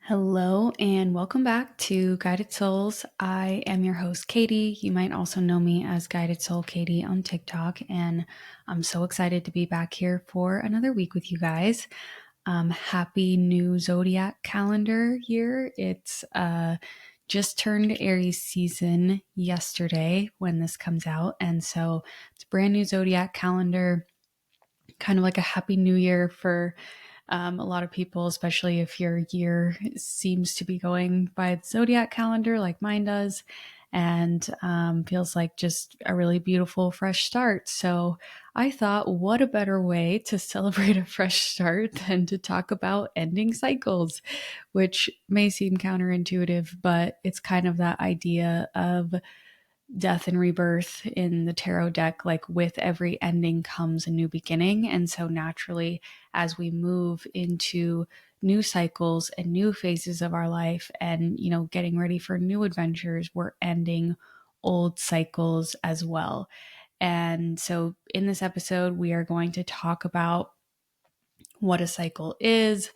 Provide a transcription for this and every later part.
Hello and welcome back to Guided Souls. I am your host, Katie. You might also know me as Guided Soul Katie on TikTok, and I'm so excited to be back here for another week with you guys. Happy new zodiac calendar year. It's just turned Aries season yesterday when this comes out, and so it's a brand new zodiac calendar, kind of like a happy new year for a lot of people, especially if your year seems to be going by the zodiac calendar like mine does, and feels like just a really beautiful fresh start. So I thought, what a better way to celebrate a fresh start than to talk about ending cycles, which may seem counterintuitive, but it's kind of that idea of death and rebirth in the tarot deck. Like with every ending comes a new beginning. And so naturally, as we move into new cycles and new phases of our life and, getting ready for new adventures, we're ending old cycles as well. And so in this episode, we are going to talk about what a cycle is,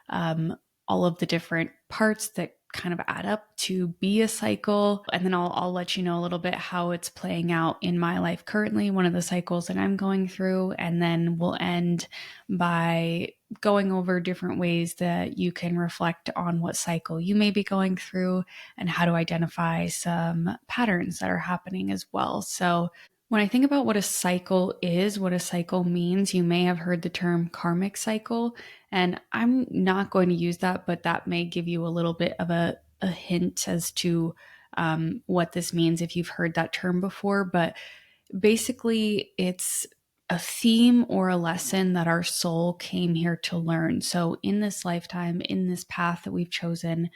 all of the different parts that kind of add up to be a cycle. And then I'll let you know a little bit how it's playing out in my life currently, one of the cycles that I'm going through. And then we'll end by going over different ways that you can reflect on what cycle you may be going through and how to identify some patterns that are happening as well. So when I think about what a cycle is, what a cycle means, you may have heard the term karmic cycle, and I'm not going to use that, but that may give you a little bit of a hint as to what this means if you've heard that term before. But basically, it's a theme or a lesson that our soul came here to learn. So in this lifetime, in this path that we've chosen,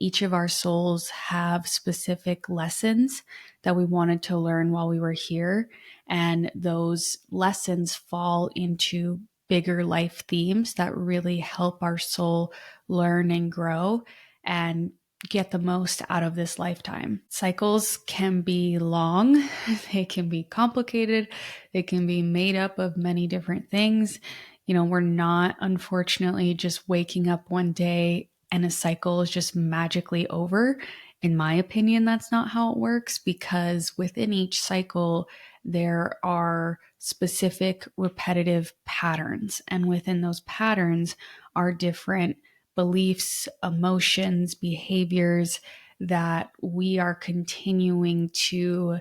each of our souls have specific lessons that we wanted to learn while we were here. And those lessons fall into bigger life themes that really help our soul learn and grow and get the most out of this lifetime. Cycles can be long, they can be complicated, they can be made up of many different things. We're not, unfortunately, just waking up one day and a cycle is just magically over. In my opinion, that's not how it works, because within each cycle, there are specific repetitive patterns. And within those patterns are different beliefs, emotions, behaviors that we are continuing to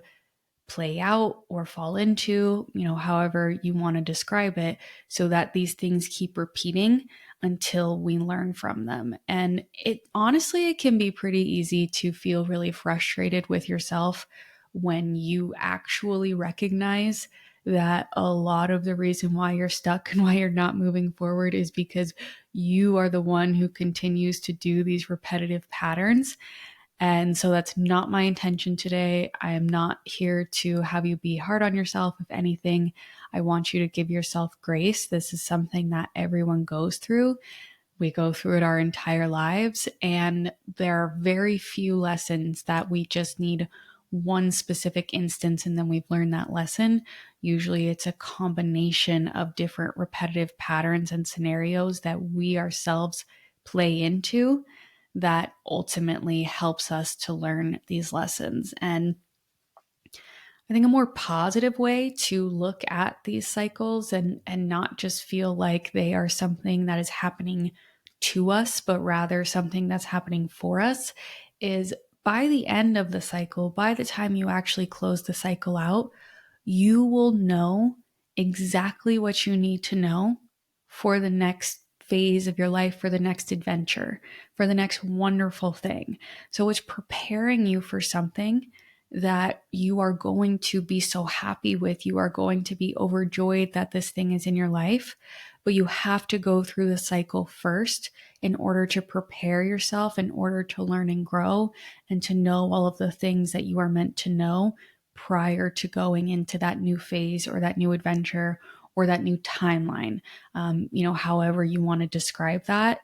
play out or fall into, however you want to describe it, so that these things keep repeating until we learn from them. And it can be pretty easy to feel really frustrated with yourself when you actually recognize that a lot of the reason why you're stuck and why you're not moving forward is because you are the one who continues to do these repetitive patterns. And so that's not my intention today. I am not here to have you be hard on yourself. If anything, I want you to give yourself grace. This is something that everyone goes through. We go through it our entire lives, and there are very few lessons that we just need one specific instance and then we've learned that lesson. Usually it's a combination of different repetitive patterns and scenarios that we ourselves play into that ultimately helps us to learn these lessons. And I think a more positive way to look at these cycles and not just feel like they are something that is happening to us, but rather something that's happening for us, is by the end of the cycle, by the time you actually close the cycle out, you will know exactly what you need to know for the next phase of your life, for the next adventure, for the next wonderful thing. So it's preparing you for something that you are going to be so happy with. You are going to be overjoyed that this thing is in your life, but you have to go through the cycle first in order to prepare yourself, in order to learn and grow, and to know all of the things that you are meant to know prior to going into that new phase or that new adventure or that new timeline. However you want to describe that,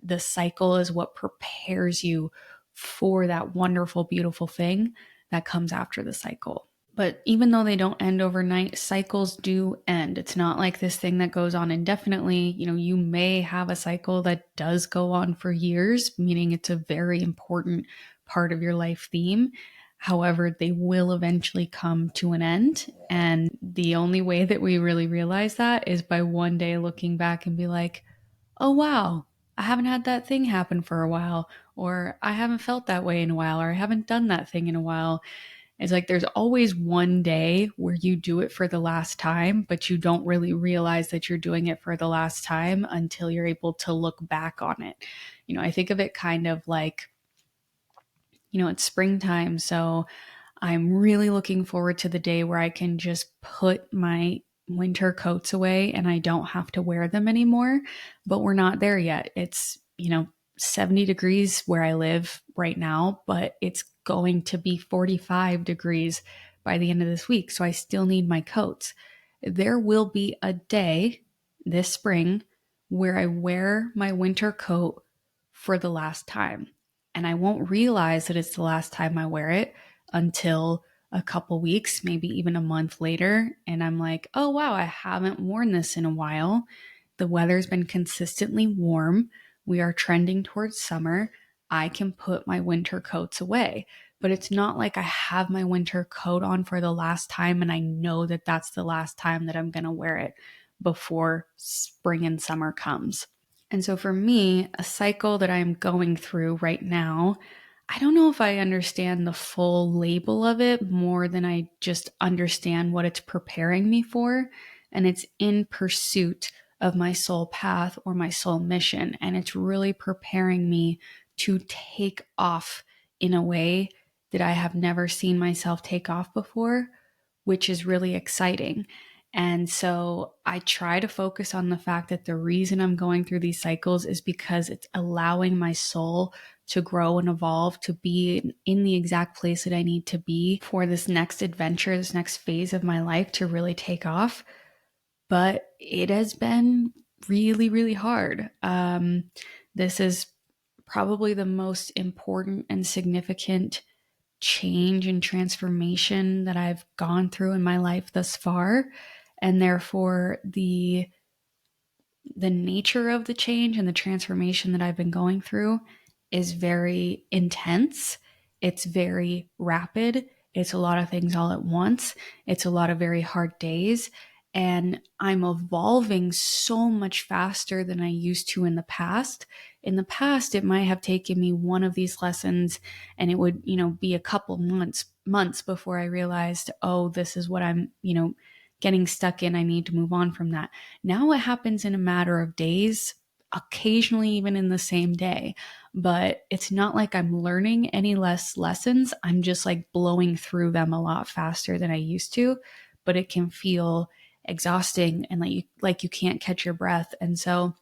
the cycle is what prepares you for that wonderful, beautiful thing that comes after the cycle. But even though they don't end overnight, cycles do end. It's not like this thing that goes on indefinitely. You may have a cycle that does go on for years, meaning it's a very important part of your life theme. However, they will eventually come to an end. And the only way that we really realize that is by one day looking back and be like, oh, wow, I haven't had that thing happen for a while, or I haven't felt that way in a while, or I haven't done that thing in a while. It's like there's always one day where you do it for the last time, but you don't really realize that you're doing it for the last time until you're able to look back on it. I think of it kind of like, it's springtime. So I'm really looking forward to the day where I can just put my winter coats away and I don't have to wear them anymore. But we're not there yet. It's, 70 degrees where I live right now, but it's going to be 45 degrees by the end of this week. So I still need my coats. There will be a day this spring where I wear my winter coat for the last time. And I won't realize that it's the last time I wear it until a couple weeks, maybe even a month later. And I'm like, oh, wow, I haven't worn this in a while. The weather's been consistently warm. We are trending towards summer. I can put my winter coats away. But it's not like I have my winter coat on for the last time and I know that that's the last time that I'm going to wear it before spring and summer comes. And so for me, a cycle that I'm going through right now, I don't know if I understand the full label of it more than I just understand what it's preparing me for. And it's in pursuit of my soul path or my soul mission. And it's really preparing me to take off in a way that I have never seen myself take off before, which is really exciting. And so I try to focus on the fact that the reason I'm going through these cycles is because it's allowing my soul to grow and evolve, to be in the exact place that I need to be for this next adventure, this next phase of my life to really take off. But it has been really, really hard. This is probably the most important and significant change and transformation that I've gone through in my life thus far. And therefore, the nature of the change and the transformation that I've been going through is very intense. It's very rapid. It's a lot of things all at once. It's a lot of very hard days. And I'm evolving so much faster than I used to in the past. In the past, it might have taken me one of these lessons and it would, be a couple months before I realized, oh, this is what I'm, getting stuck in. I need to move on from that. Now it happens in a matter of days, occasionally even in the same day. But it's not like I'm learning any less lessons. I'm just like blowing through them a lot faster than I used to. But it can feel exhausting and like you can't catch your breath. And so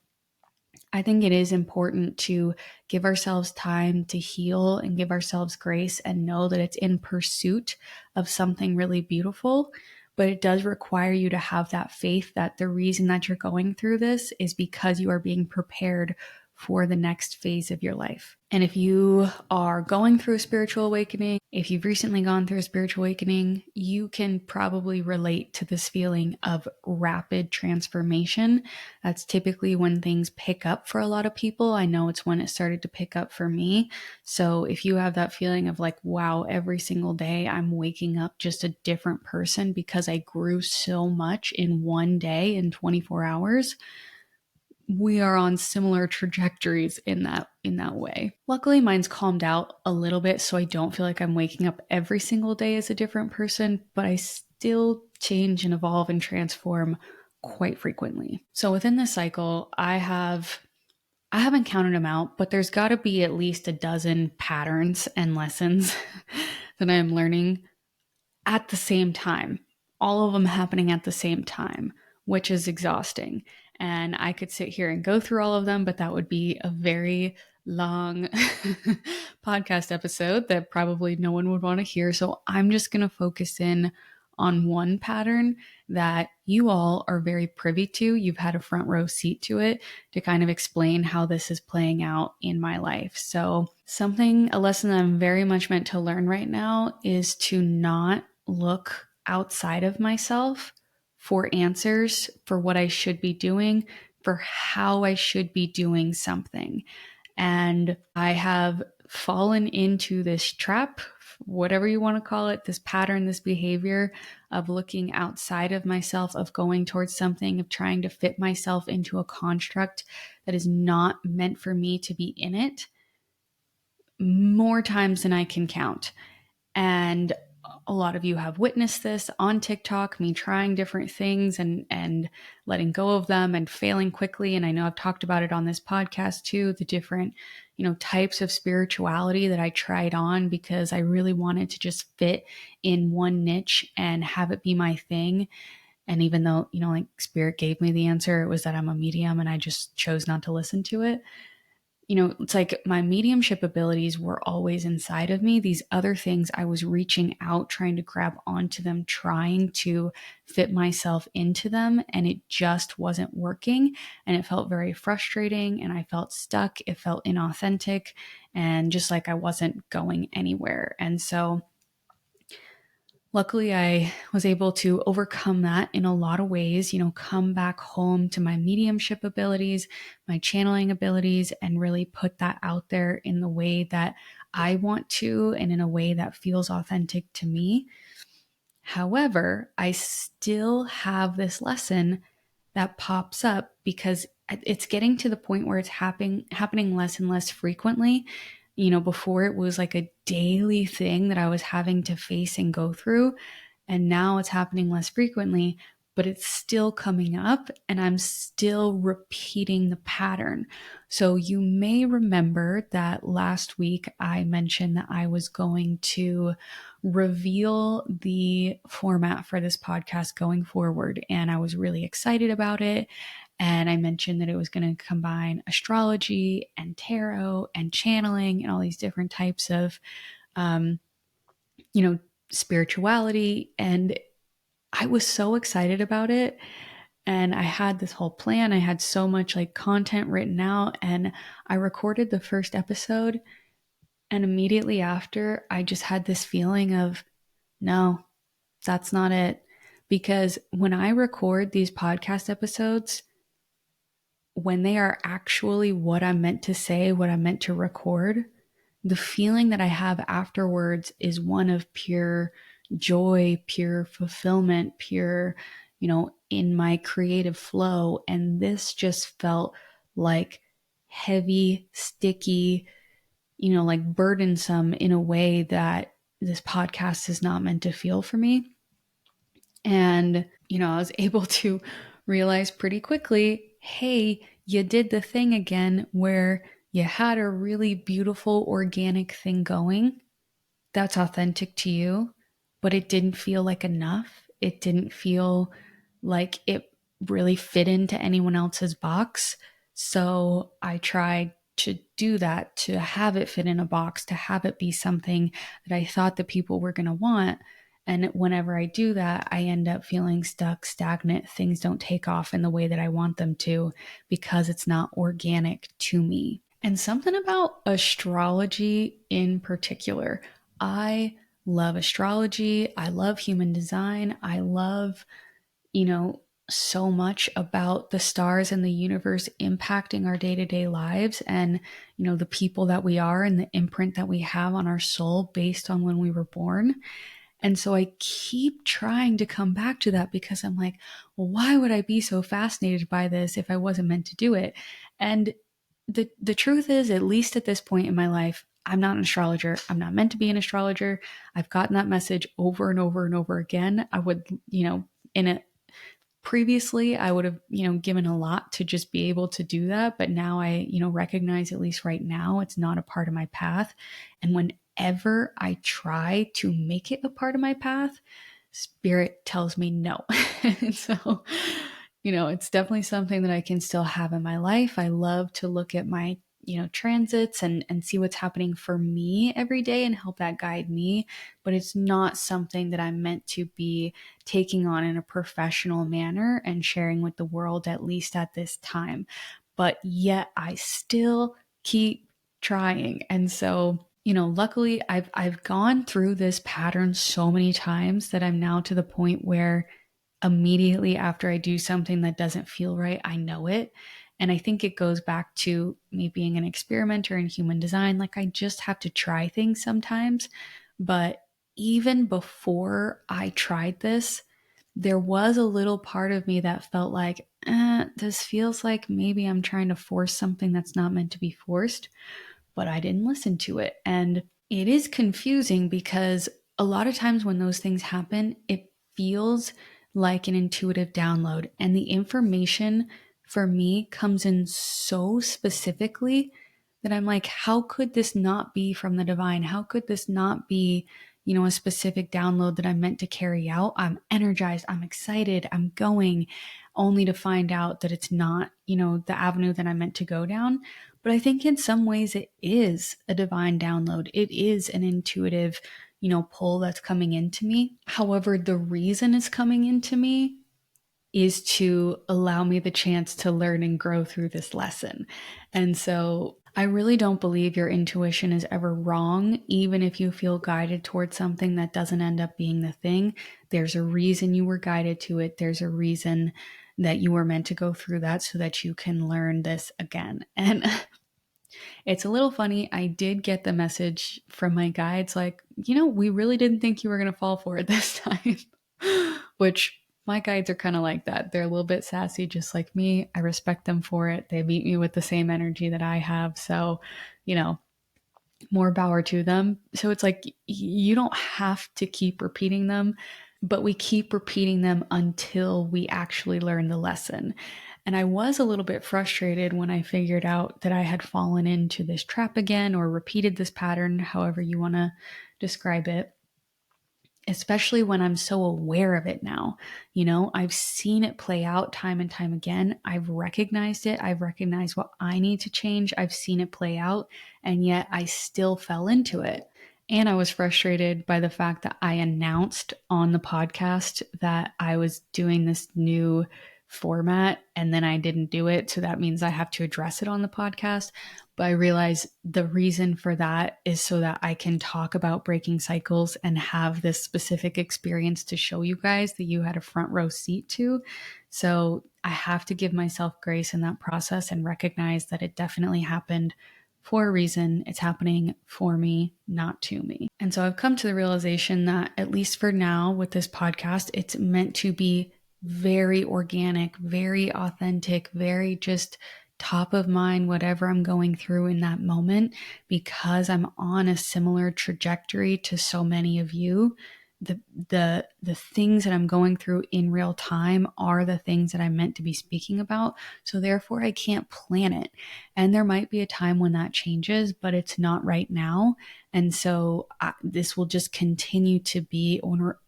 I think it is important to give ourselves time to heal and give ourselves grace and know that it's in pursuit of something really beautiful. But it does require you to have that faith that the reason that you're going through this is because you are being prepared for the next phase of your life. And if you are going through a spiritual awakening, if you've recently gone through a spiritual awakening, you can probably relate to this feeling of rapid transformation. That's typically when things pick up for a lot of people. I know it's when it started to pick up for me. So if you have that feeling of like, wow, every single day I'm waking up just a different person because I grew so much in one day in 24 hours, we are on similar trajectories in that way. Luckily, mine's calmed out a little bit, so I don't feel like I'm waking up every single day as a different person, but I still change and evolve and transform quite frequently. So within this cycle, I haven't counted them out, but there's got to be at least a dozen patterns and lessons that I'm learning at the same time, all of them happening at the same time, which is exhausting. And I could sit here and go through all of them, but that would be a very long podcast episode that probably no one would want to hear. So I'm just going to focus in on one pattern that you all are very privy to. You've had a front row seat to it to kind of explain how this is playing out in my life. So a lesson that I'm very much meant to learn right now is to not look outside of myself for answers for what I should be doing, for how I should be doing something. And I have fallen into this trap, whatever you want to call it, this pattern, this behavior of looking outside of myself, of going towards something, of trying to fit myself into a construct that is not meant for me to be in it, more times than I can count. And a lot of you have witnessed this on TikTok, me trying different things and letting go of them and failing quickly. And I know I've talked about it on this podcast too, the different, types of spirituality that I tried on because I really wanted to just fit in one niche and have it be my thing. And even though, like spirit gave me the answer, it was that I'm a medium and I just chose not to listen to it. It's like my mediumship abilities were always inside of me. These other things, I was reaching out, trying to grab onto them, trying to fit myself into them, and it just wasn't working. And it felt very frustrating, and I felt stuck. It felt inauthentic, and just like I wasn't going anywhere. And so luckily, I was able to overcome that in a lot of ways, come back home to my mediumship abilities, my channeling abilities, and really put that out there in the way that I want to and in a way that feels authentic to me. However, I still have this lesson that pops up because it's getting to the point where it's happening less and less frequently. Before it was like a daily thing that I was having to face and go through. And now it's happening less frequently, but it's still coming up and I'm still repeating the pattern. So you may remember that last week I mentioned that I was going to reveal the format for this podcast going forward. And I was really excited about it. And I mentioned that it was going to combine astrology and tarot and channeling and all these different types of, spirituality. And I was so excited about it. And I had this whole plan. I had so much like content written out. And I recorded the first episode. And immediately after, I just had this feeling of, no, that's not it. Because when I record these podcast episodes, when they are actually what I'm meant to say, what I'm meant to record, the feeling that I have afterwards is one of pure joy, pure fulfillment, pure, in my creative flow. And this just felt like heavy, sticky, like burdensome in a way that this podcast is not meant to feel for me. And, I was able to realize pretty quickly, hey, you did the thing again where you had a really beautiful organic thing going that's authentic to you, but it didn't feel like enough. It didn't feel like it really fit into anyone else's box. So I tried to do that, to have it fit in a box, to have it be something that I thought that people were going to want. And whenever I do that, I end up feeling stuck, stagnant. Things don't take off in the way that I want them to because it's not organic to me. And something about astrology in particular. I love astrology. I love human design. I love, so much about the stars and the universe impacting our day-to-day lives and, the people that we are and the imprint that we have on our soul based on when we were born. And so I keep trying to come back to that because I'm like, well, why would I be so fascinated by this if I wasn't meant to do it? And the truth is, at least at this point in my life, I'm not an astrologer. I'm not meant to be an astrologer. I've gotten that message over and over and over again. I would, in it previously, I would have, given a lot to just be able to do that. But now I, recognize, at least right now, it's not a part of my path. And whenever I try to make it a part of my path, spirit tells me no. So, it's definitely something that I can still have in my life. I love to look at my, transits and see what's happening for me every day and help that guide me. But it's not something that I'm meant to be taking on in a professional manner and sharing with the world, at least at this time. But yet I still keep trying. And so, luckily I've gone through this pattern so many times that I'm now to the point where immediately after I do something that doesn't feel right, I know it. And I think it goes back to me being an experimenter in human design. Like, I just have to try things sometimes. But even before I tried this, there was a little part of me that felt like, this feels like maybe I'm trying to force something that's not meant to be forced, but I didn't listen to it. And it is confusing because a lot of times when those things happen, it feels like an intuitive download. And the information for me comes in so specifically that I'm like, how could this not be from the divine? How could this not be, a specific download that I'm meant to carry out? I'm energized, I'm excited, I'm going, only to find out that it's not, the avenue that I'm meant to go down. But I think in some ways it is a divine download. It is an intuitive, pull that's coming into me. However, the reason it's coming into me is to allow me the chance to learn and grow through this lesson. And so I really don't believe your intuition is ever wrong, even if you feel guided towards something that doesn't end up being the thing. There's a reason you were guided to it. There's a reason that you were meant to go through that so that you can learn this again. And it's a little funny. I did get the message from my guides like, we really didn't think you were going to fall for it this time, which my guides are kind of like that. They're a little bit sassy, just like me. I respect them for it. They meet me with the same energy that I have. So, more power to them. So it's like, you don't have to keep repeating them, but we keep repeating them until we actually learn the lesson. And I was a little bit frustrated when I figured out that I had fallen into this trap again, or repeated this pattern, however you want to describe it, especially when I'm so aware of it now. I've seen it play out time and time again. I've recognized it. I've recognized what I need to change. I've seen it play out, and yet I still fell into it. And I was frustrated by the fact that I announced on the podcast that I was doing this new format and then I didn't do it. So that means I have to address it on the podcast. But I realize the reason for that is so that I can talk about breaking cycles and have this specific experience to show you guys that you had a front row seat to. So I have to give myself grace in that process and recognize that it definitely happened for a reason. It's happening for me, not to me. And so I've come to the realization that, at least for now with this podcast, it's meant to be very organic, very authentic, very just top of mind, whatever I'm going through in that moment, because I'm on a similar trajectory to so many of you. The things that I'm going through in real time are the things that I'm meant to be speaking about. So therefore I can't plan it. And there might be a time when that changes, but it's not right now. And so this will just continue to be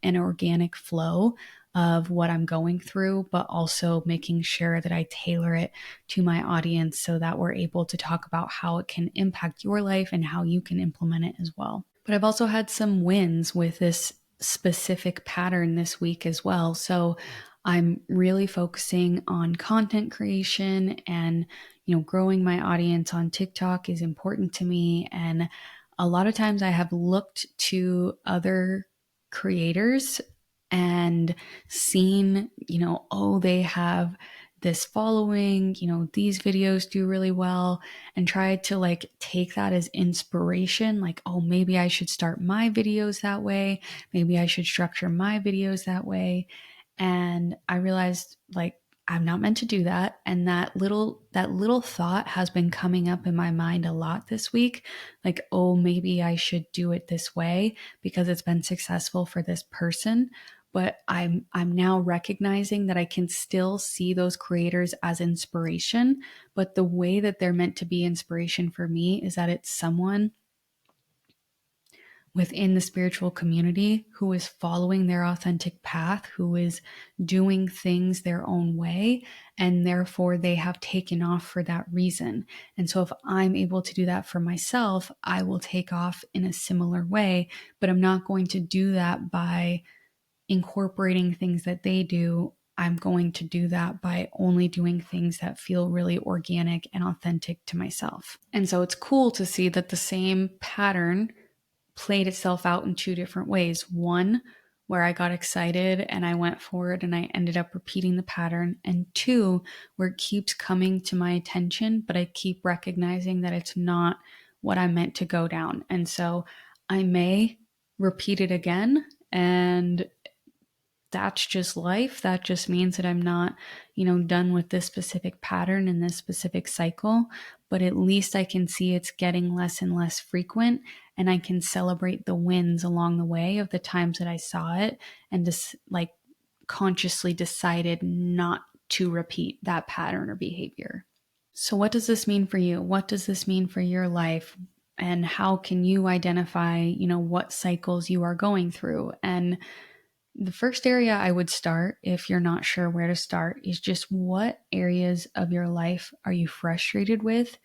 an organic flow of what I'm going through, but also making sure that I tailor it to my audience so that we're able to talk about how it can impact your life and how you can implement it as well. But I've also had some wins with this specific pattern this week as well. So I'm really focusing on content creation, and, growing my audience on TikTok is important to me. And a lot of times I have looked to other creators and seen, oh, they have this following, these videos do really well, and tried to take that as inspiration. Like, oh, maybe I should start my videos that way. Maybe I should structure my videos that way. And I realized I'm not meant to do that. And that little thought has been coming up in my mind a lot this week. Like, oh, maybe I should do it this way because it's been successful for this person. But I'm now recognizing that I can still see those creators as inspiration, but the way that they're meant to be inspiration for me is that it's someone within the spiritual community who is following their authentic path, who is doing things their own way, and therefore they have taken off for that reason. And so if I'm able to do that for myself, I will take off in a similar way, but I'm not going to do that by incorporating things that they do. I'm going to do that by only doing things that feel really organic and authentic to myself. And so it's cool to see that the same pattern played itself out in two different ways. One, where I got excited and I went forward and I ended up repeating the pattern. And two, where it keeps coming to my attention, but I keep recognizing that it's not what I meant to go down. And so I may repeat it again, and that's just life. That just means that I'm not, done with this specific pattern and this specific cycle, but at least I can see it's getting less and less frequent, and I can celebrate the wins along the way of the times that I saw it and just like consciously decided not to repeat that pattern or behavior. So what does this mean for you? What does this mean for your life? And how can you identify, what cycles you are going through? And the first area I would start, if you're not sure where to start, is just what areas of your life are you frustrated with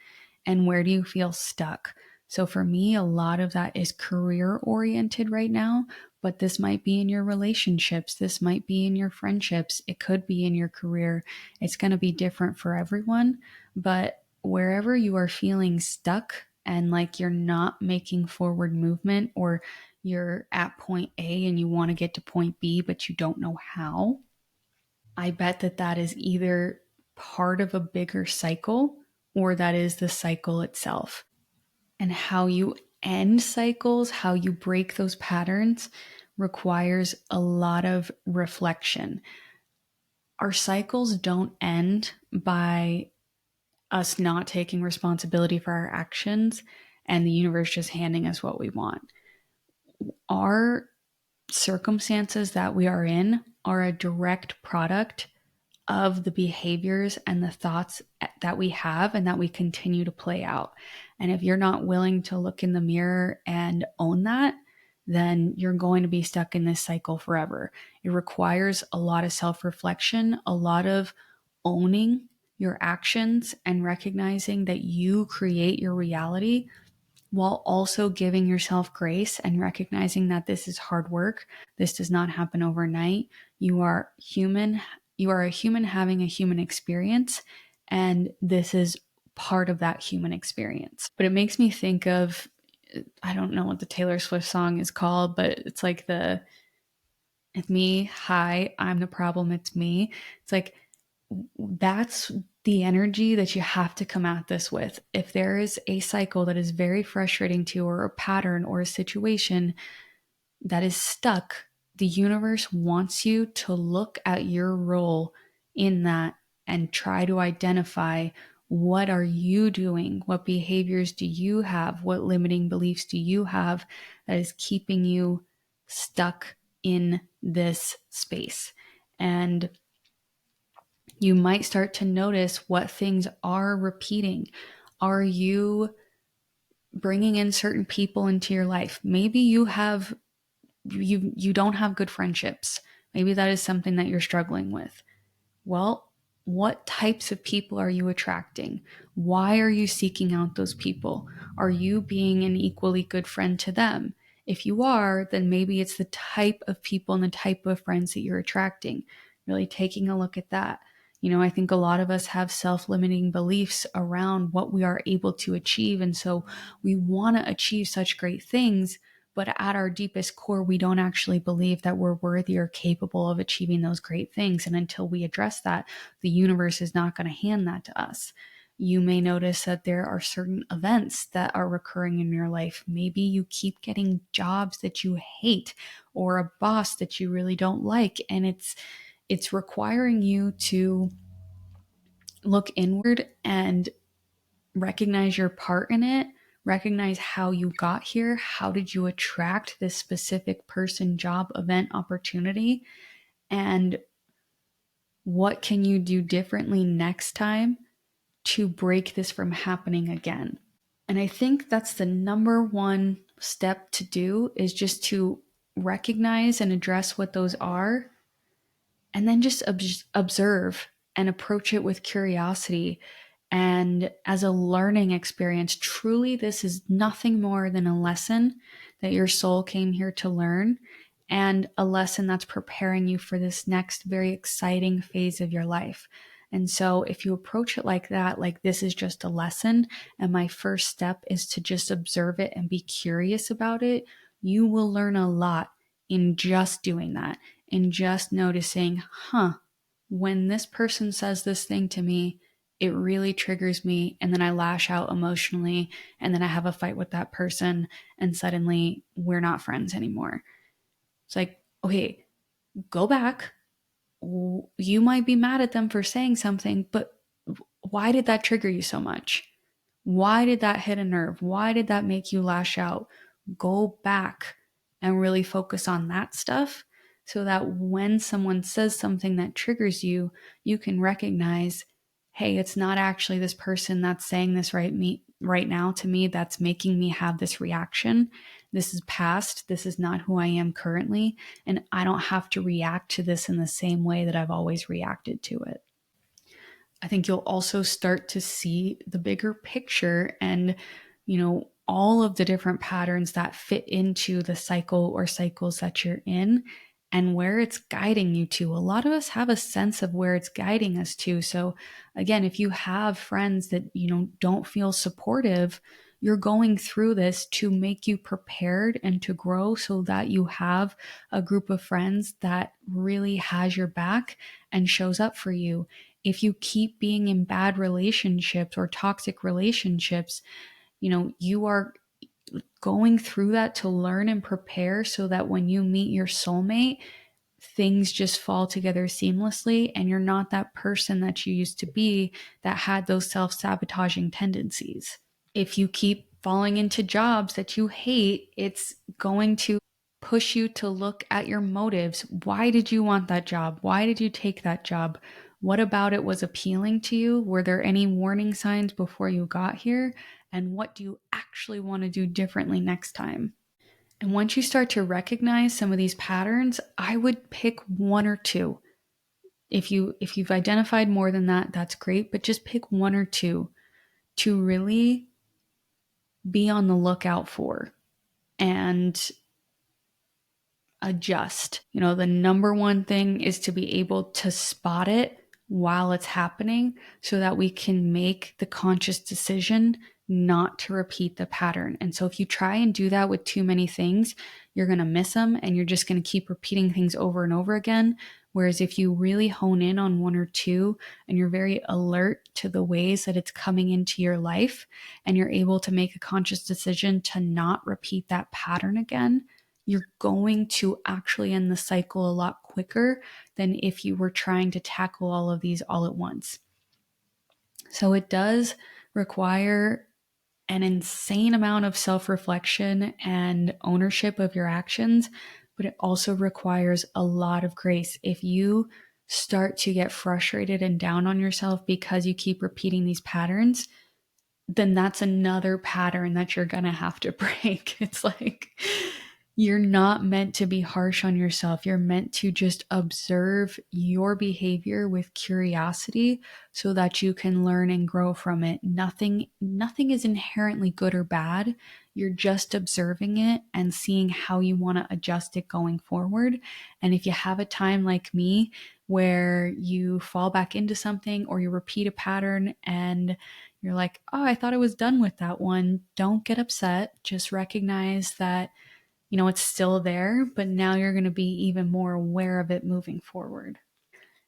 and where do you feel stuck? So for me, a lot of that is career oriented right now, but this might be in your relationships. This might be in your friendships. It could be in your career. It's going to be different for everyone, but wherever you are feeling stuck and like you're not making forward movement, or you're at point A and you want to get to point B, but you don't know how, I bet that that is either part of a bigger cycle or that is the cycle itself. And how you end cycles, how you break those patterns, requires a lot of reflection. Our cycles don't end by us not taking responsibility for our actions and the universe just handing us what we want. Our circumstances that we are in are a direct product of the behaviors and the thoughts that we have and that we continue to play out. And if you're not willing to look in the mirror and own that, then you're going to be stuck in this cycle forever. It requires a lot of self-reflection, a lot of owning your actions and recognizing that you create your reality, while also giving yourself grace and recognizing that this is hard work. This does not happen overnight. You are human. You are a human having a human experience, and this is part of that human experience. But it makes me think of, I don't know what the Taylor Swift song is called, but it's like it's me, hi, I'm the problem, it's me. It's like, that's the energy that you have to come at this with. If there is a cycle that is very frustrating to you, or a pattern or a situation that is stuck, the universe wants you to look at your role in that and try to identify, what are you doing? What behaviors do you have? What limiting beliefs do you have that is keeping you stuck in this space? And you might start to notice what things are repeating. Are you bringing in certain people into your life? Maybe you don't have good friendships. Maybe that is something that you're struggling with. Well, what types of people are you attracting? Why are you seeking out those people? Are you being an equally good friend to them? If you are, then maybe it's the type of people and the type of friends that you're attracting. Really taking a look at that. I think a lot of us have self-limiting beliefs around what we are able to achieve. And so we want to achieve such great things, but at our deepest core, we don't actually believe that we're worthy or capable of achieving those great things. And until we address that, the universe is not going to hand that to us. You may notice that there are certain events that are recurring in your life. Maybe you keep getting jobs that you hate, or a boss that you really don't like, and it's requiring you to look inward and recognize your part in it, recognize how you got here, how did you attract this specific person, job, event, opportunity, and what can you do differently next time to break this from happening again. And I think that's the number one step to do, is just to recognize and address what those are, and then just observe and approach it with curiosity and as a learning experience. Truly, this is nothing more than a lesson that your soul came here to learn. and a lesson that's preparing you for this next very exciting phase of your life. And so if you approach it like that, like this is just a lesson, and my first step is to just observe it and be curious about it, you will learn a lot in just doing that, in just noticing, when this person says this thing to me, it really triggers me. And then I lash out emotionally. And then I have a fight with that person. And suddenly we're not friends anymore. It's like, okay, go back. You might be mad at them for saying something, but why did that trigger you so much? Why did that hit a nerve? Why did that make you lash out? Go back and really focus on that stuff so that when someone says something that triggers you, you can recognize, hey, it's not actually this person that's saying this right now to me that's making me have this reaction. This is past. This is not who I am currently. And I don't have to react to this in the same way that I've always reacted to it. I think you'll also start to see the bigger picture and, all of the different patterns that fit into the cycle or cycles that you're in and where it's guiding you to. A lot of us have a sense of where it's guiding us to. So again, if you have friends that, don't feel supportive, you're going through this to make you prepared and to grow so that you have a group of friends that really has your back and shows up for you. If you keep being in bad relationships or toxic relationships, you are going through that to learn and prepare so that when you meet your soulmate, things just fall together seamlessly and you're not that person that you used to be that had those self-sabotaging tendencies. If you keep falling into jobs that you hate, it's going to push you to look at your motives. Why did you want that job? Why did you take that job? What about it was appealing to you? Were there any warning signs before you got here? And what do you actually want to do differently next time? And once you start to recognize some of these patterns, I would pick one or two. If you've identified more than that, that's great, but just pick one or two to really be on the lookout for and adjust. The number one thing is to be able to spot it while it's happening so that we can make the conscious decision not to repeat the pattern. And so if you try and do that with too many things, you're going to miss them and you're just going to keep repeating things over and over again. Whereas if you really hone in on one or two and you're very alert to the ways that it's coming into your life and you're able to make a conscious decision to not repeat that pattern again, you're going to actually end the cycle a lot quicker than if you were trying to tackle all of these all at once. So it does require an insane amount of self-reflection and ownership of your actions, but it also requires a lot of grace. If you start to get frustrated and down on yourself because you keep repeating these patterns, then that's another pattern that you're going to have to break. It's like you're not meant to be harsh on yourself. You're meant to just observe your behavior with curiosity so that you can learn and grow from it. Nothing is inherently good or bad. You're just observing it and seeing how you want to adjust it going forward. And if you have a time like me where you fall back into something or you repeat a pattern and you're like, oh, I thought I was done with that one, don't get upset. Just recognize that it's still there, but now you're going to be even more aware of it moving forward.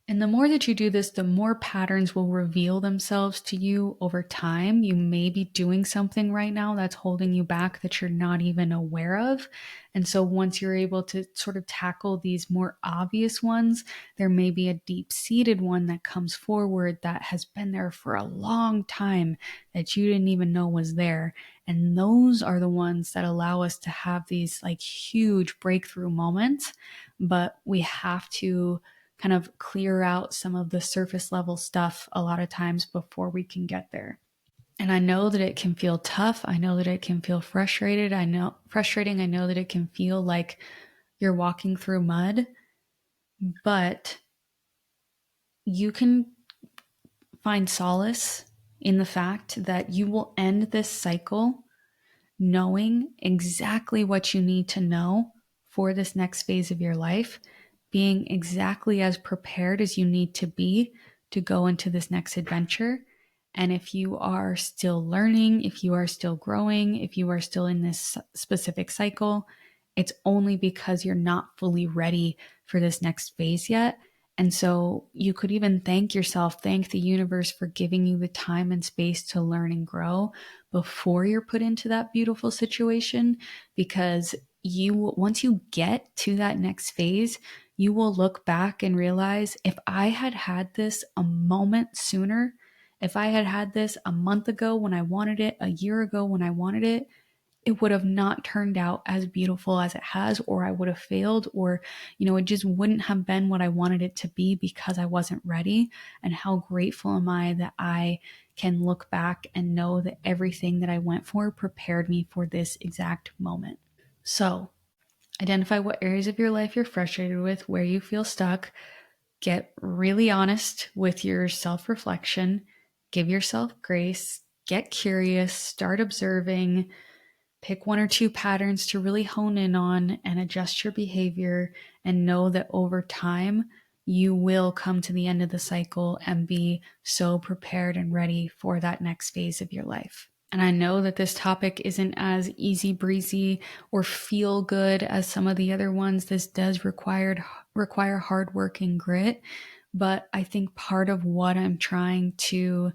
And the more that you do this, the more patterns will reveal themselves to you over time. You may be doing something right now that's holding you back that you're not even aware of. And so once you're able to sort of tackle these more obvious ones, there may be a deep-seated one that comes forward that has been there for a long time that you didn't even know was there. And those are the ones that allow us to have these like huge breakthrough moments. But we have to kind of clear out some of the surface level stuff a lot of times before we can get there. And I know that it can feel tough. I know that it can feel frustrated. I know that it can feel like you're walking through mud, but you can find solace in the fact that you will end this cycle knowing exactly what you need to know for this next phase of your life, being exactly as prepared as you need to be to go into this next adventure. And if you are still learning, if you are still growing, if you are still in this specific cycle, it's only because you're not fully ready for this next phase yet. And so you could even thank yourself, thank the universe for giving you the time and space to learn and grow before you're put into that beautiful situation. Because once you get to that next phase, you will look back and realize, if I had had this a moment sooner, if I had had this a month ago when I wanted it, a year ago when I wanted it, it would have not turned out as beautiful as it has, or I would have failed, or, it just wouldn't have been what I wanted it to be because I wasn't ready. And how grateful am I that I can look back and know that everything that I went for prepared me for this exact moment. So, identify what areas of your life you're frustrated with, where you feel stuck. Get really honest with your self reflection. Give yourself grace. Get curious. Start observing. Pick one or two patterns to really hone in on and adjust your behavior, and know that over time, you will come to the end of the cycle and be so prepared and ready for that next phase of your life. And I know that this topic isn't as easy breezy or feel good as some of the other ones. This does require hard work and grit. But I think part of what I'm trying to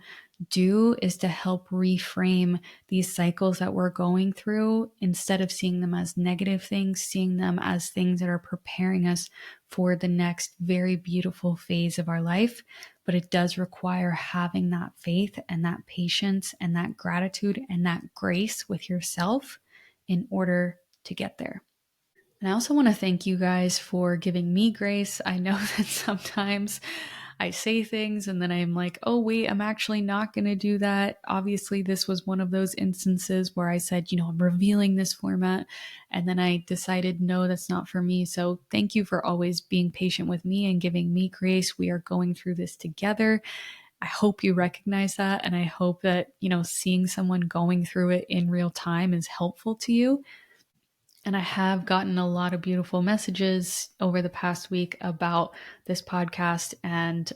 do is to help reframe these cycles that we're going through. Instead of seeing them as negative things, seeing them as things that are preparing us for the next very beautiful phase of our life. But it does require having that faith and that patience and that gratitude and that grace with yourself in order to get there. And I also want to thank you guys for giving me grace. I know that sometimes I say things and then I'm like, oh, wait, I'm actually not going to do that. Obviously, this was one of those instances where I said, I'm revealing this format. And then I decided, no, that's not for me. So thank you for always being patient with me and giving me grace. We are going through this together. I hope you recognize that. And I hope that, seeing someone going through it in real time is helpful to you. And I have gotten a lot of beautiful messages over the past week about this podcast and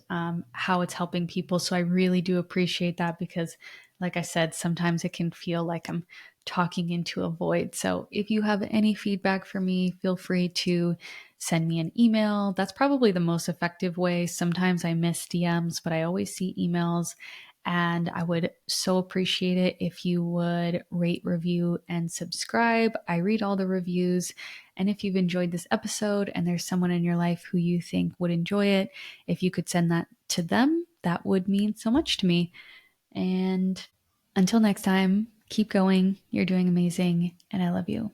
how it's helping people. So I really do appreciate that, because, like I said, sometimes it can feel like I'm talking into a void. So if you have any feedback for me, feel free to send me an email. That's probably the most effective way. Sometimes I miss DMs, but I always see emails. And I would so appreciate it if you would rate, review, and subscribe. I read all the reviews. And if you've enjoyed this episode and there's someone in your life who you think would enjoy it, if you could send that to them, that would mean so much to me. And until next time, keep going. You're doing amazing, and I love you.